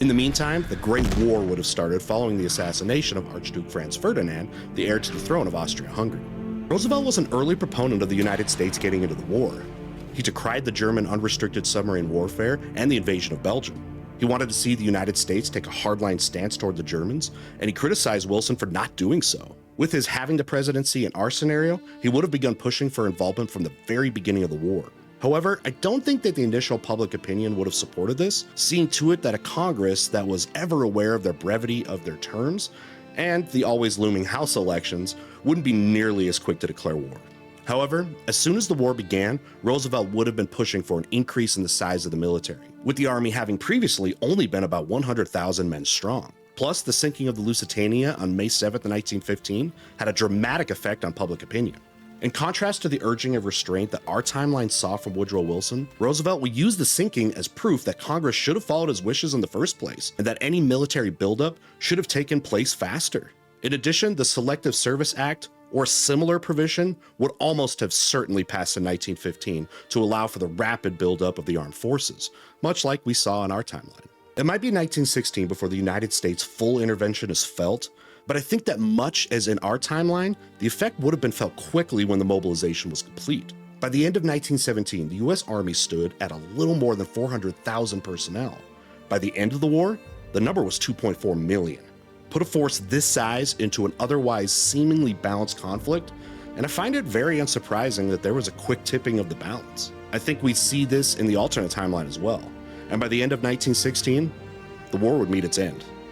In the meantime, the Great War would have started following the assassination of Archduke Franz Ferdinand, the heir to the throne of Austria-Hungary. Roosevelt was an early proponent of the United States getting into the war. He decried the German unrestricted submarine warfare and the invasion of Belgium. He wanted to see the United States take a hardline stance toward the Germans, and he criticized Wilson for not doing so. With his having the presidency in our scenario, he would have begun pushing for involvement from the very beginning of the war. However, I don't think that the initial public opinion would have supported this, seeing to it that a Congress that was ever aware of the brevity of their terms and the always looming House elections wouldn't be nearly as quick to declare war. However, as soon as the war began, Roosevelt would have been pushing for an increase in the size of the military, with the army having previously only been about 100,000 men strong. Plus, the sinking of the Lusitania on May 7, 1915 had a dramatic effect on public opinion. In contrast to the urging of restraint that our timeline saw from Woodrow Wilson, Roosevelt would use the sinking as proof that Congress should have followed his wishes in the first place, and that any military buildup should have taken place faster. In addition, the Selective Service Act, or a similar provision, would almost have certainly passed in 1915 to allow for the rapid buildup of the armed forces, much like we saw in our timeline. It might be 1916 before the United States' full intervention is felt, but I think that much as in our timeline, the effect would have been felt quickly when the mobilization was complete. By the end of 1917, the US Army stood at a little more than 400,000 personnel. By the end of the war, the number was 2.4 million. Put a force this size into an otherwise seemingly balanced conflict, and I find it very unsurprising that there was a quick tipping of the balance. I think we see this in the alternate timeline as well, and by the end of 1916, the war would meet its end.